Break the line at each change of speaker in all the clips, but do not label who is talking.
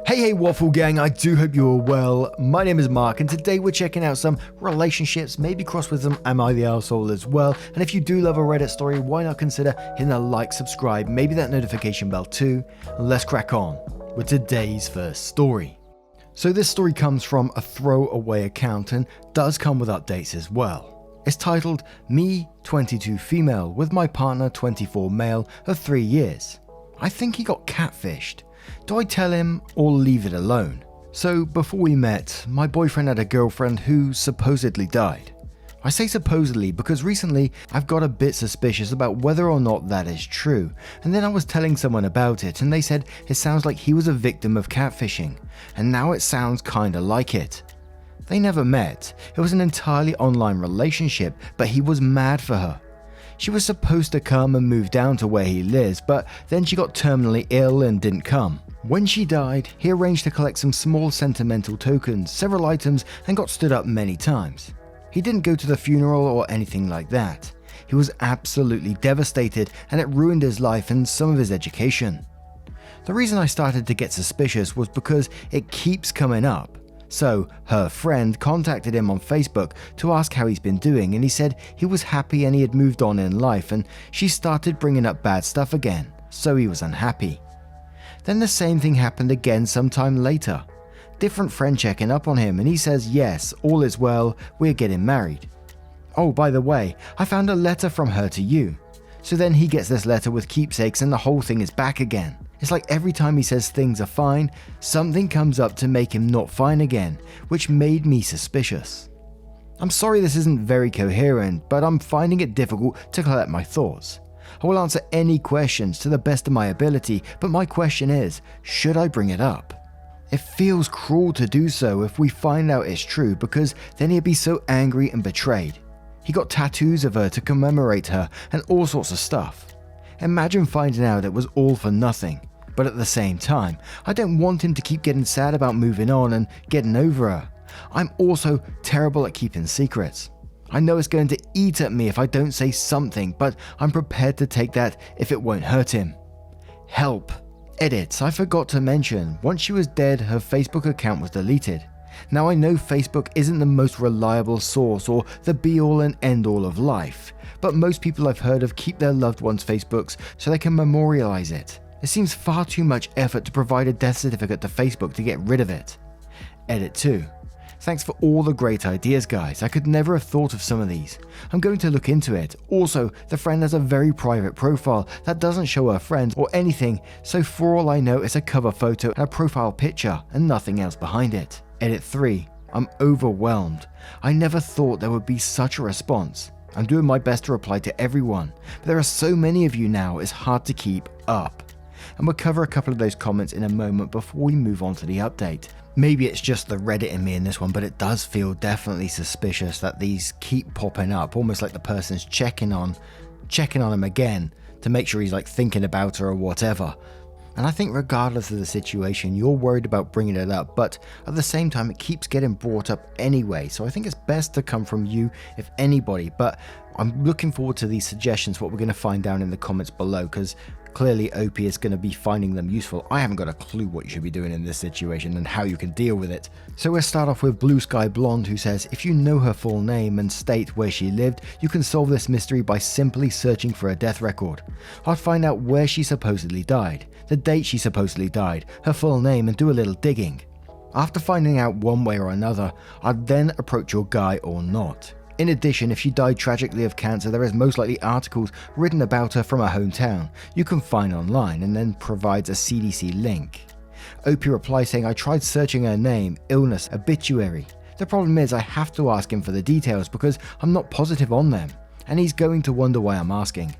Hey Waffle Gang, I do hope you're well. My name is Mark and today we're checking out some relationships, maybe cross with some Am I the Arsehole as well. And if you do love a Reddit story, why not consider hitting the like, subscribe, maybe that notification bell too. And let's crack on with today's first story. So this story comes from a throwaway account and does come with updates as well. It's titled Me 22 Female with my partner 24 Male of 3 years. I think he got catfished. Do I tell him or leave it alone? So before we met, my boyfriend had a girlfriend who supposedly died. I say supposedly because recently I've got a bit suspicious about whether or not that is true, and then I was telling someone about it and they said it sounds like he was a victim of catfishing, and now it sounds kinda like it. They never met, it was an entirely online relationship, but he was mad for her. She was supposed to come and move down to where he lives, but then she got terminally ill and didn't come. When she died, he arranged to collect some small sentimental tokens, several items, and got stood up many times. He didn't go to the funeral or anything like that. He was absolutely devastated and it ruined his life and some of his education. The reason I started to get suspicious was because it keeps coming up. So, her friend contacted him on Facebook to ask how he's been doing, and he said he was happy and he had moved on in life, and she started bringing up bad stuff again, so he was unhappy. Then the same thing happened again sometime later. Different friend checking up on him, and he says yes, all is well, we're getting married. Oh, by the way, I found a letter from her to you. So then he gets this letter with keepsakes and the whole thing is back again. It's like every time he says things are fine, something comes up to make him not fine again, which made me suspicious. I'm sorry this isn't very coherent, but I'm finding it difficult to collect my thoughts. I will answer any questions to the best of my ability, but my question is, should I bring it up? It feels cruel to do so if we find out it's true, because then he'd be so angry and betrayed. He got tattoos of her to commemorate her and all sorts of stuff. Imagine finding out it was all for nothing. But at the same time, I don't want him to keep getting sad about moving on and getting over her. I'm also terrible at keeping secrets. I know it's going to eat at me if I don't say something, but I'm prepared to take that if it won't hurt him. Help. Edits. I forgot to mention, once she was dead, her Facebook account was deleted. Now I know Facebook isn't the most reliable source or the be-all and end-all of life, but most people I've heard of keep their loved ones' Facebooks so they can memorialize it. It seems far too much effort to provide a death certificate to Facebook to get rid of it. Edit 2. Thanks for all the great ideas, guys. I could never have thought of some of these. I'm going to look into it. Also, the friend has a very private profile that doesn't show her friends or anything, so for all I know it's a cover photo and a profile picture and nothing else behind it. Edit 3. I'm overwhelmed. I never thought there would be such a response. I'm doing my best to reply to everyone, but there are so many of you now it's hard to keep up. And we'll cover a couple of those comments in a moment before we move on to the update. Maybe it's just the Reddit in me in this one, but it does feel definitely suspicious that these keep popping up, almost like the person's checking on him again to make sure he's like thinking about her or whatever. And I think regardless of the situation, you're worried about bringing it up, but at the same time, it keeps getting brought up anyway. So I think it's best to come from you, if anybody, but I'm looking forward to these suggestions, what we're going to find down in the comments below, because clearly OP is going to be finding them useful. I haven't got a clue what you should be doing in this situation and how you can deal with it. So we'll start off with Blue Sky Blonde, who says, if you know her full name and state where she lived, you can solve this mystery by simply searching for a death record. I'd find out where she supposedly died, the date she supposedly died, her full name, and do a little digging. After finding out one way or another, I'd then approach your guy or not. In addition, if she died tragically of cancer, there is most likely articles written about her from her hometown you can find online, and then provides a CDC link. Opie replies saying, I tried searching her name, illness, obituary. The problem is I have to ask him for the details because I'm not positive on them, and he's going to wonder why I'm asking.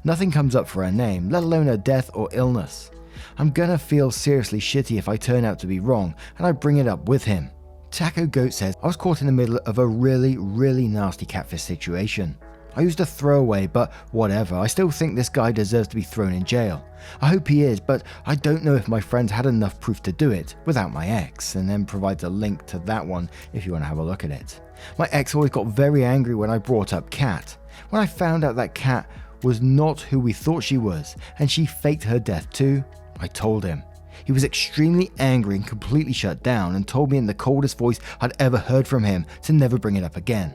Nothing comes up for her name, let alone her death or illness. I'm gonna feel seriously shitty if I turn out to be wrong, and I bring it up with him. Taco Goat says, I was caught in the middle of a really nasty catfish situation. I used a throwaway, but whatever, I still think this guy deserves to be thrown in jail. I hope he is, but I don't know if my friends had enough proof to do it without my ex, and then provides a link to that one if you want to have a look at it. My ex always got very angry when I brought up Kat. When I found out that Kat was not who we thought she was, and she faked her death too, I told him. He was extremely angry and completely shut down and told me in the coldest voice I'd ever heard from him to never bring it up again.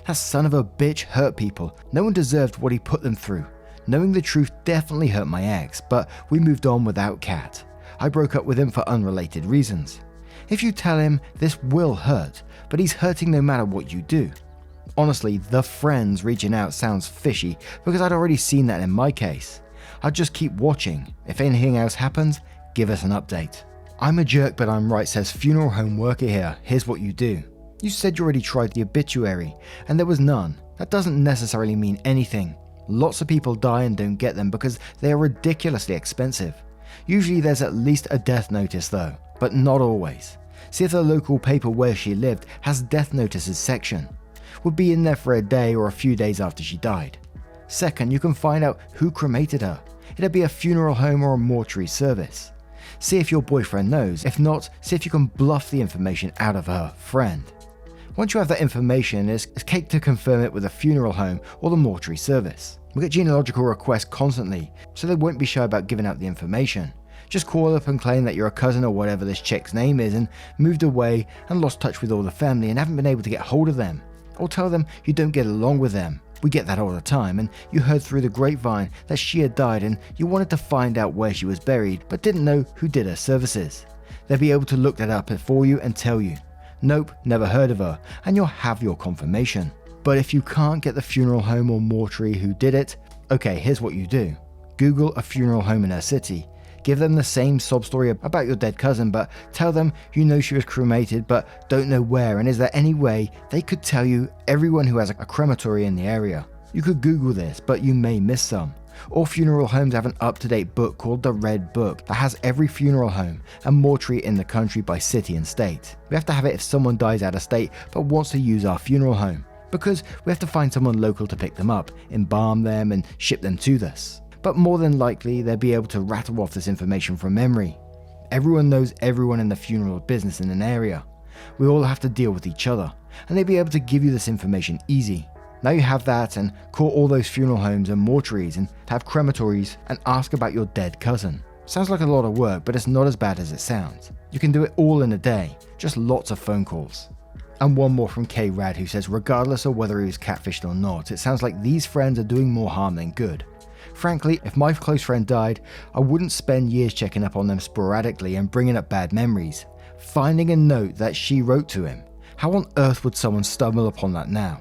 That son of a bitch hurt people. No one deserved what he put them through. Knowing the truth definitely hurt my ex, but we moved on without Cat. I broke up with him for unrelated reasons. If you tell him, this will hurt, but he's hurting no matter what you do. Honestly, the friends reaching out sounds fishy because I'd already seen that in my case. I'd just keep watching. If anything else happens, give us an update. I'm a jerk but I'm right says funeral home worker here. Here's what you do. You said you already tried the obituary and there was none. That doesn't necessarily mean anything. Lots of people die and don't get them because they are ridiculously expensive. Usually there's at least a death notice though, but not always. See if the local paper where she lived has death notices section. Would be in there for a day or a few days after she died. Second, you can find out who cremated her. It'd be a funeral home or a mortuary service. See if your boyfriend knows. If not, see if you can bluff the information out of her friend. Once you have that information, it's cake to confirm it with a funeral home or the mortuary service. We get genealogical requests constantly, so they won't be shy about giving out the information. Just call up and claim that you're a cousin or whatever this chick's name is and moved away and lost touch with all the family and haven't been able to get hold of them. Or tell them you don't get along with them. We get that all the time, and you heard through the grapevine that she had died and you wanted to find out where she was buried but didn't know who did her services. They'll be able to look that up for you and tell you. Nope, never heard of her, and you'll have your confirmation. But if you can't get the funeral home or mortuary who did it, okay, here's what you do. Google a funeral home in her city. Give them the same sob story about your dead cousin, but tell them you know she was cremated but don't know where, and is there any way they could tell you everyone who has a crematory in the area. You could Google this, but you may miss some. All funeral homes have an up-to-date book called the Red Book that has every funeral home and mortuary in the country by city and state. We have to have it if someone dies out of state but wants to use our funeral home, because we have to find someone local to pick them up, embalm them and ship them to us. But more than likely, they'll be able to rattle off this information from memory. Everyone knows everyone in the funeral business in an area. We all have to deal with each other, and they'll be able to give you this information easy. Now you have that, and call all those funeral homes and mortuaries and have crematories and ask about your dead cousin. Sounds like a lot of work, but it's not as bad as it sounds. You can do it all in a day, just lots of phone calls. And one more from K Rad who says, regardless of whether he was catfished or not, it sounds like these friends are doing more harm than good. Frankly, if my close friend died, I wouldn't spend years checking up on them sporadically and bringing up bad memories. Finding a note that she wrote to him. How on earth would someone stumble upon that now?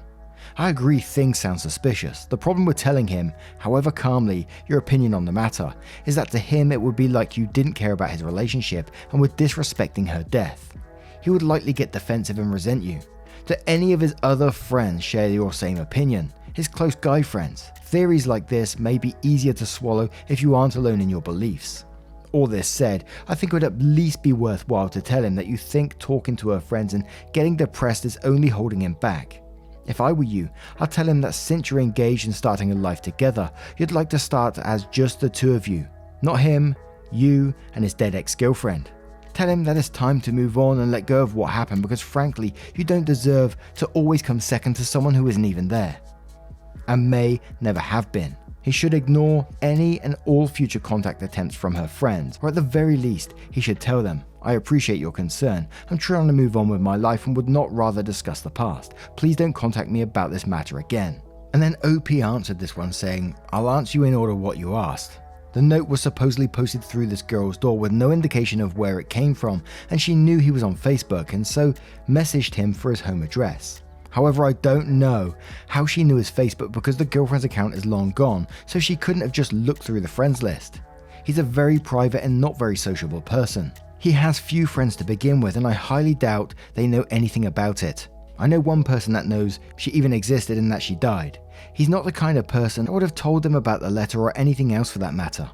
I agree things sound suspicious. The problem with telling him, however calmly, your opinion on the matter, is that to him it would be like you didn't care about his relationship and were disrespecting her death. He would likely get defensive and resent you. Do any of his other friends share your same opinion? His close guy friends? Theories like this may be easier to swallow if you aren't alone in your beliefs. All this said, I think it would at least be worthwhile to tell him that you think talking to her friends and getting depressed is only holding him back. If I were you, I'd tell him that since you're engaged and starting a life together, you'd like to start as just the two of you. Not him, you, and his dead ex-girlfriend. Tell him that it's time to move on and let go of what happened because frankly, you don't deserve to always come second to someone who isn't even there. And may never have been. He should ignore any and all future contact attempts from her friends, or at the very least, he should tell them, I appreciate your concern, I'm trying to move on with my life and would not rather discuss the past. Please don't contact me about this matter again. And then OP answered this one saying, I'll answer you in order what you asked. The note was supposedly posted through this girl's door with no indication of where it came from, and she knew he was on Facebook and so messaged him for his home address. However, I don't know how she knew his Facebook because the girlfriend's account is long gone, so she couldn't have just looked through the friends list. He's a very private and not very sociable person. He has few friends to begin with, and I highly doubt they know anything about it. I know one person that knows she even existed and that she died. He's not the kind of person that would have told them about the letter or anything else for that matter.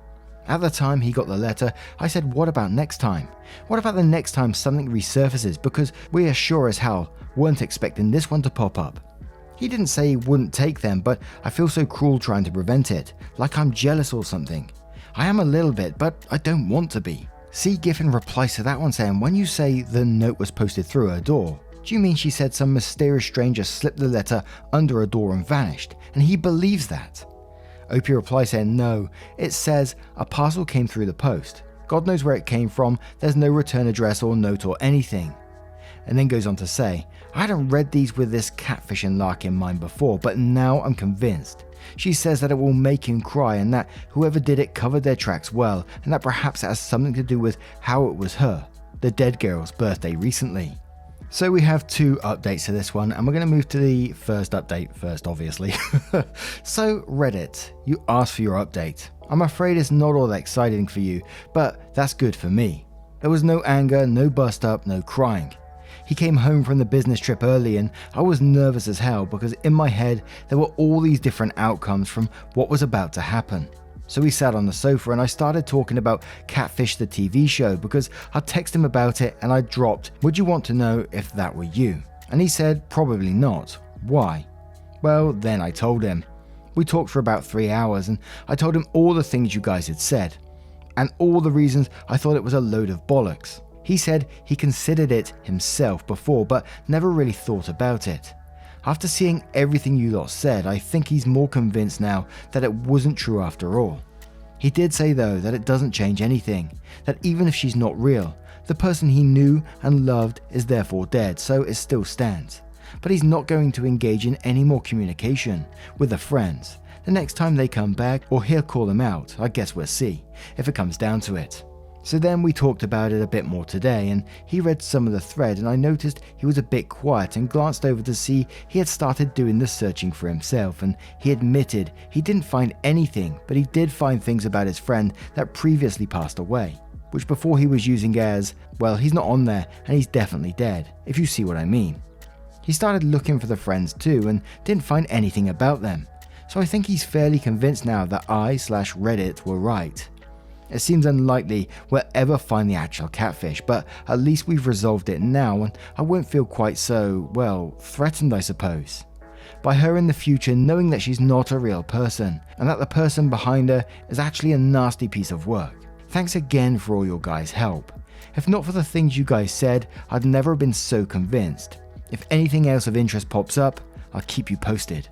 At the time he got the letter, I said, what about next time? What about the next time something resurfaces, because we are sure as hell weren't expecting this one to pop up. He didn't say he wouldn't take them, but I feel so cruel trying to prevent it, like I'm jealous or something. I am a little bit, but I don't want to be. C. Giffen replies to that one saying, when you say the note was posted through her door, do you mean she said some mysterious stranger slipped the letter under her door and vanished, and he believes that? OP replies saying, no, it says a parcel came through the post. God knows where it came from, there's no return address or note or anything. And then goes on to say, I hadn't read these with this catfish and lark in mind before, but now I'm convinced. She says that it will make him cry and that whoever did it covered their tracks well, and that perhaps it has something to do with how it was her, the dead girl's birthday recently. So we have 2 updates to this one, and we're going to move to the first update first, obviously. So Reddit, you asked for your update. I'm afraid it's not all that exciting for you, but that's good for me. There was no anger, no bust up, no crying. He came home from the business trip early and I was nervous as hell because in my head there were all these different outcomes from what was about to happen. So we sat on the sofa and I started talking about Catfished the TV show because I texted him about it and I dropped, would you want to know if that were you? And he said, probably not. Why? Well, then I told him. We talked for about 3 hours and I told him all the things you guys had said and all the reasons I thought it was a load of bollocks. He said he considered it himself before but never really thought about it. After seeing everything you lot said, I think he's more convinced now that it wasn't true after all. He did say though that it doesn't change anything, that even if she's not real, the person he knew and loved is therefore dead, so it still stands. But he's not going to engage in any more communication with the friends. The next time they come back, or he'll call them out, I guess we'll see, if it comes down to it. So then we talked about it a bit more today and he read some of the thread and I noticed he was a bit quiet and glanced over to see he had started doing the searching for himself, and he admitted he didn't find anything, but he did find things about his friend that previously passed away, which before he was using as, well, he's not on there and he's definitely dead, if you see what I mean. He started looking for the friends too and didn't find anything about them. So I think he's fairly convinced now that I/Reddit were right. It seems unlikely we'll ever find the actual catfish, but at least we've resolved it now and I won't feel quite so, well, threatened I suppose, by her in the future knowing that she's not a real person and that the person behind her is actually a nasty piece of work. Thanks again for all your guys' help. If not for the things you guys said, I'd never have been so convinced. If anything else of interest pops up, I'll keep you posted.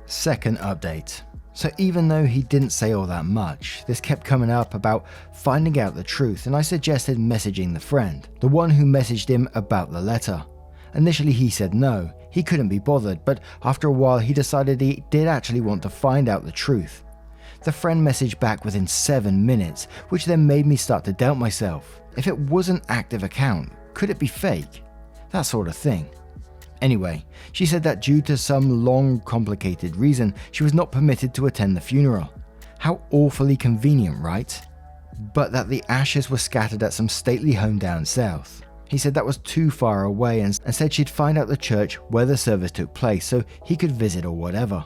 Second update. So even though he didn't say all that much, this kept coming up about finding out the truth and I suggested messaging the friend, the one who messaged him about the letter. Initially he said no, he couldn't be bothered, but after a while he decided he did actually want to find out the truth. The friend messaged back within 7 minutes, which then made me start to doubt myself. If it was an active account, could it be fake? That sort of thing. Anyway, she said that due to some long, complicated reason, she was not permitted to attend the funeral. How awfully convenient, right? But that the ashes were scattered at some stately home down south. He said that was too far away and said she'd find out the church where the service took place so he could visit or whatever.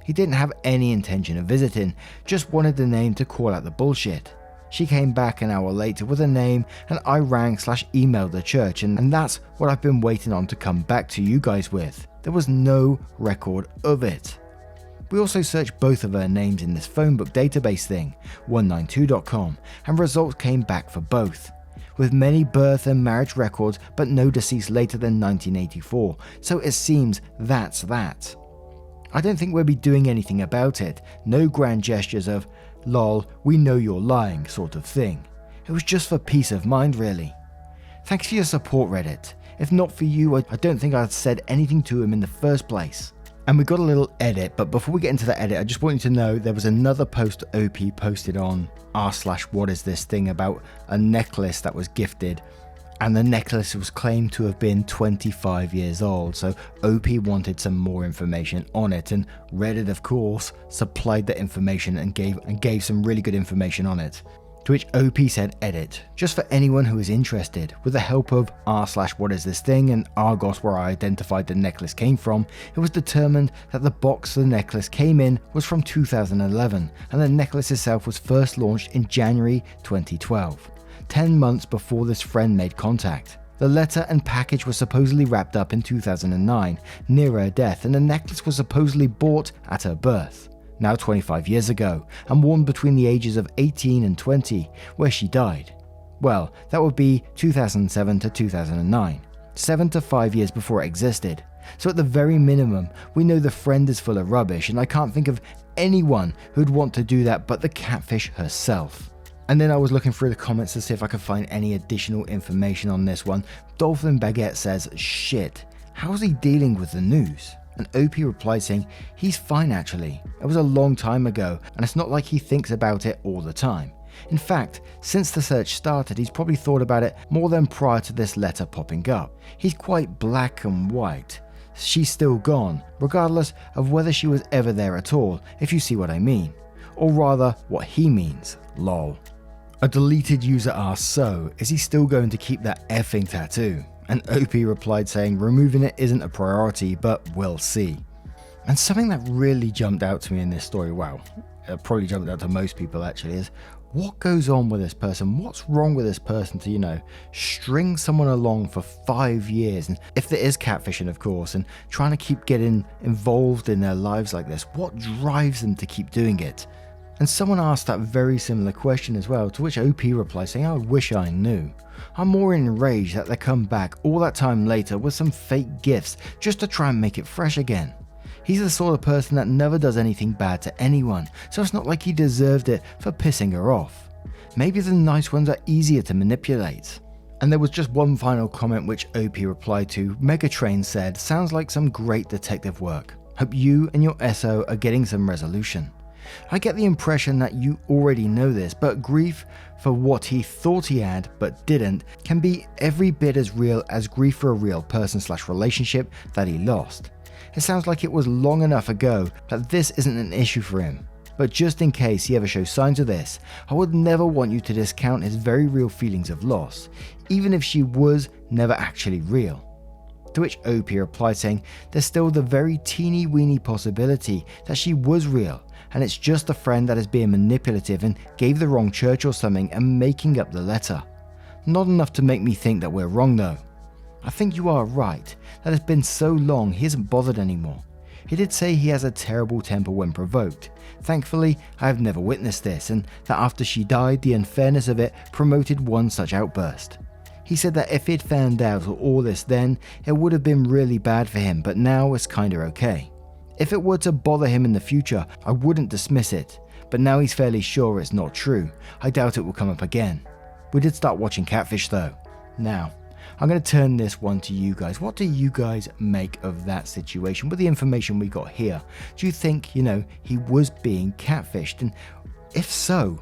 He didn't have any intention of visiting, just wanted the name to call out the bullshit. She came back an hour later with a name and I rang/emailed the church and that's what I've been waiting on to come back to you guys with. There was no record of it. We also searched both of her names in this phone book database thing, 192.com, and results came back for both, with many birth and marriage records but no deceased later than 1984, so it seems that's that. I don't think we'll be doing anything about it, no grand gestures of lol, we know you're lying sort of thing. It was just for peace of mind really. Thanks for your support Reddit. If not for you, I don't think I'd said anything to him in the first place. And we got a little edit, but before we get into the edit, I just want you to know there was another post OP posted on r/whatisthis thing about a necklace that was gifted. And the necklace was claimed to have been 25 years old, so OP wanted some more information on it, and Reddit of course supplied the information and gave some really good information on it. To which OP said edit, just for anyone who is interested. With the help of r/whatisthis thing and Argos where I identified the necklace came from, it was determined that the box the necklace came in was from 2011 and the necklace itself was first launched in January 2012. 10 months before this friend made contact. The letter and package were supposedly wrapped up in 2009, near her death, and the necklace was supposedly bought at her birth, now 25 years ago, and worn between the ages of 18 and 20, where she died. Well, that would be 2007 to 2009, 7 to 5 years before it existed. So at the very minimum, we know the friend is full of rubbish, and I can't think of anyone who'd want to do that but the catfish herself. And then I was looking through the comments to see if I could find any additional information on this one. Dolphin Baguette says, shit, how's he dealing with the news? And OP replied saying, he's fine actually. It was a long time ago, and it's not like he thinks about it all the time. In fact, since the search started, he's probably thought about it more than prior to this letter popping up. He's quite black and white. She's still gone, regardless of whether she was ever there at all, if you see what I mean. Or rather, what he means, lol. A deleted user asked, so, is he still going to keep that effing tattoo? And OP replied saying, removing it isn't a priority, but we'll see. And something that really jumped out to me in this story, wow, it probably jumped out to most people actually, is what goes on with this person? What's wrong with this person to, string someone along for 5 years? And if there is catfishing, of course, and trying to keep getting involved in their lives like this, what drives them to keep doing it? And someone asked that very similar question as well, to which OP replied saying, I wish I knew. I'm more enraged that they come back all that time later with some fake gifts just to try and make it fresh again. He's the sort of person that never does anything bad to anyone, so it's not like he deserved it for pissing her off. Maybe the nice ones are easier to manipulate. And there was just one final comment which OP replied to. Megatrain said, sounds like some great detective work. Hope you and your SO are getting some resolution. I get the impression that you already know this, but grief for what he thought he had but didn't can be every bit as real as grief for a real person/relationship that he lost. It sounds like it was long enough ago that this isn't an issue for him. But just in case he ever shows signs of this, I would never want you to discount his very real feelings of loss, even if she was never actually real. To which OP replied saying, there's still the very teeny weeny possibility that she was real, and it's just a friend that is being manipulative and gave the wrong church or something and making up the letter. Not enough to make me think that we're wrong though. I think you are right, that it's been so long he isn't bothered anymore. He did say he has a terrible temper when provoked. Thankfully, I have never witnessed this, and that after she died, the unfairness of it promoted one such outburst. He said that if he'd found out all this then, it would have been really bad for him, but now it's kinda okay. If it were to bother him in the future, I wouldn't dismiss it, but now he's fairly sure it's not true. I doubt it will come up again. We did start watching Catfish though. Now, I'm going to turn this one to you guys. What do you guys make of that situation with the information we got here? Do you think, he was being catfished? And if so,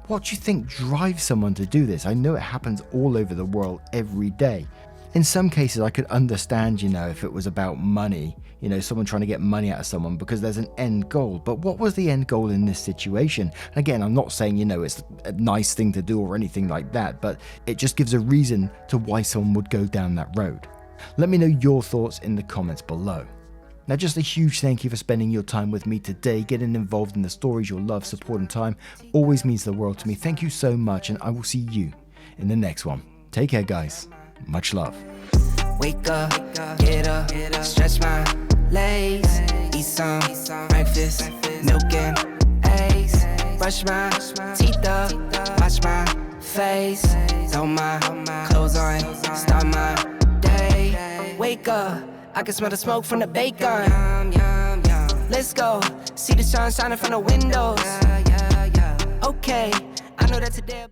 what do you think drives someone to do this? I know it happens all over the world every day. In some cases, I could understand, if it was about money, someone trying to get money out of someone because there's an end goal. But what was the end goal in this situation? And again, I'm not saying, it's a nice thing to do or anything like that, but it just gives a reason to why someone would go down that road. Let me know your thoughts in the comments below. Now, just a huge thank you for spending your time with me today. Getting involved in the stories, your love, support, and time always means the world to me. Thank you so much, and I will see you in the next one. Take care, guys. Much love.
Wake up, get up, stretch my legs, eat some breakfast, milk and eggs, brush my teeth up, wash my face, throw my clothes on, start my day. Wake up, I can smell the smoke from the bacon. Let's go, see the sun shining from the windows. Okay, I know that today